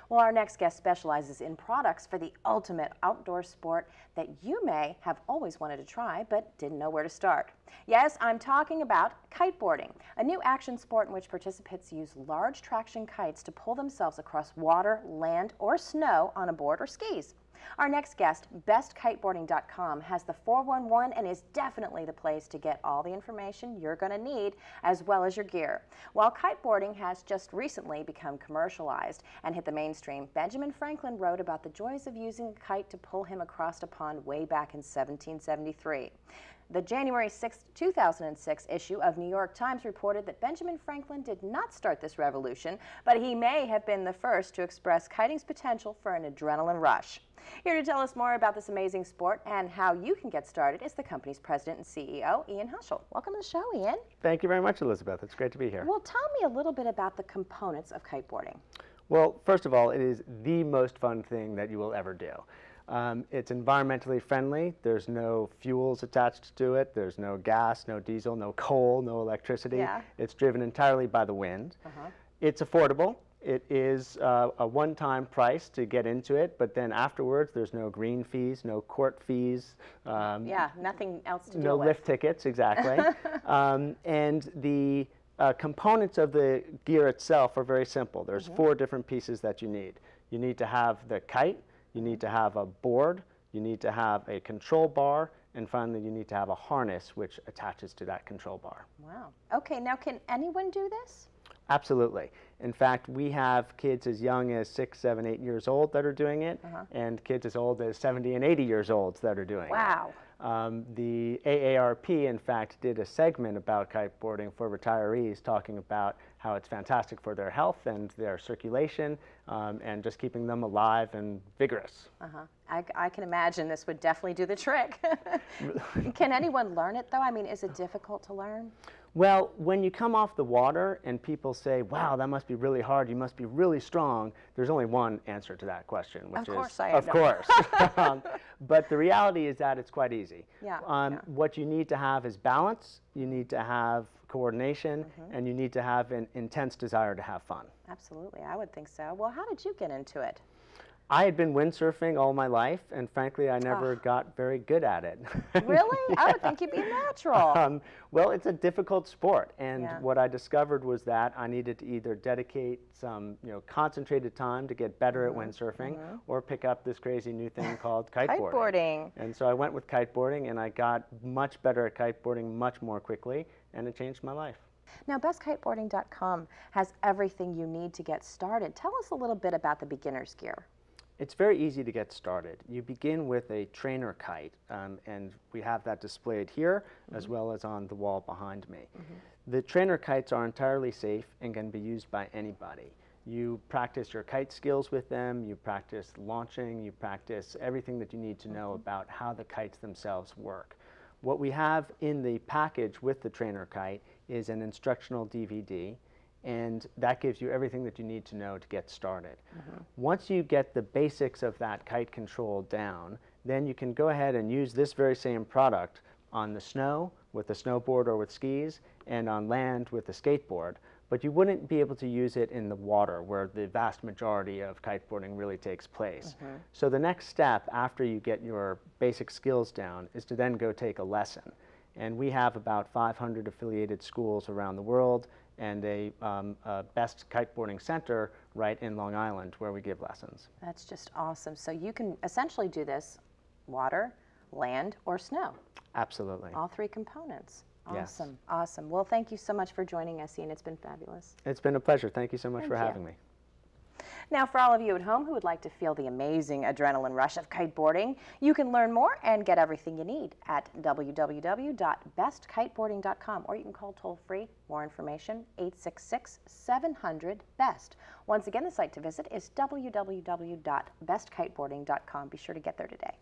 Well, our next guest specializes in products for the ultimate outdoor sport that you may have always wanted to try but didn't know where to start. Yes, I'm talking about kiteboarding, a new action sport in which participants use large traction kites to pull themselves across water, land, or snow on a board or skis. Our next guest, bestkiteboarding.com, has the 411 and is definitely the place to get all the information you're going to need as well as your gear. While kiteboarding has just recently become commercialized and hit the mainstream, Benjamin Franklin wrote about the joys of using a kite to pull him across a pond way back in 1773. The January 6, 2006 issue of New York Times reported that Benjamin Franklin did not start this revolution, but he may have been the first to express kiting's potential for an adrenaline rush. Here to tell us more about this amazing sport and how you can get started is the company's president and CEO, Ian Huschel. Welcome to the show, Ian. Thank you very much, Elizabeth. It's great to be here. Well, tell me a little bit about the components of kiteboarding. Well, first of all, it is the most fun thing that you will ever do. It's environmentally friendly. There's no fuels attached to it. There's no gas, no diesel, no coal, no electricity. Yeah. It's driven entirely by the wind. It's affordable. It is a one-time price to get into it, but then afterwards there's no green fees, no court fees. Yeah, nothing else to do with. No lift tickets, exactly. And the components of the gear itself are very simple. There's 4 different pieces that you need. You need to have the kite. You need to have a board, you need to have a control bar, and finally you need to have a harness which attaches to that control bar. Wow. Okay, now can anyone do this? Absolutely. In fact, we have kids as young as 6, 7, 8 years old that are doing it, and kids as old as 70 and 80 years old that are doing it. Wow. The AARP, in fact, did a segment about kiteboarding for retirees, talking about how it's fantastic for their health and their circulation, and just keeping them alive and vigorous. I can imagine this would definitely do the trick. Can anyone learn it, though? I mean, is it difficult to learn? Well, when you come off the water and people say, wow, that must be really hard, you must be really strong, there's only one answer to that question, which is, of course I am. Of course. But the reality is that it's quite easy. What you need to have is balance, you need to have coordination, and you need to have an intense desire to have fun. Absolutely, I would think so. Well, how did you get into it? I had been windsurfing all my life, and frankly, I never got very good at it. Really? Yeah. I would think you'd be natural. Well, it's a difficult sport, and what I discovered was that I needed to either dedicate some, concentrated time to get better at windsurfing, or pick up this crazy new thing called kiteboarding. And so I went with kiteboarding, and I got much better at kiteboarding much more quickly, and it changed my life. Now, bestkiteboarding.com has everything you need to get started. Tell us a little bit about the beginner's gear. It's very easy to get started. You begin with a trainer kite, and we have that displayed here as well as on the wall behind me. The trainer kites are entirely safe and can be used by anybody. You practice your kite skills with them, you practice launching, you practice everything that you need to know about how the kites themselves work. What we have in the package with the trainer kite is an instructional DVD, and that gives you everything that you need to know to get started. Once you get the basics of that kite control down, then you can go ahead and use this very same product on the snow with a snowboard or with skis, and on land with a skateboard. But you wouldn't be able to use it in the water, where the vast majority of kiteboarding really takes place. So the next step after you get your basic skills down is to then go take a lesson. And we have about 500 affiliated schools around the world, and a best kiteboarding center right in Long Island where we give lessons. That's just awesome. So you can essentially do this water, land, or snow. Absolutely. All 3 components. Awesome. Yes. Awesome. Well, thank you so much for joining us, Ian. It's been fabulous. It's been a pleasure. Thank you so much for having me. Now, for all of you at home who would like to feel the amazing adrenaline rush of kiteboarding, you can learn more and get everything you need at www.bestkiteboarding.com, or you can call toll-free. More information, 866-700-BEST. Once again, the site to visit is www.bestkiteboarding.com. Be sure to get there today.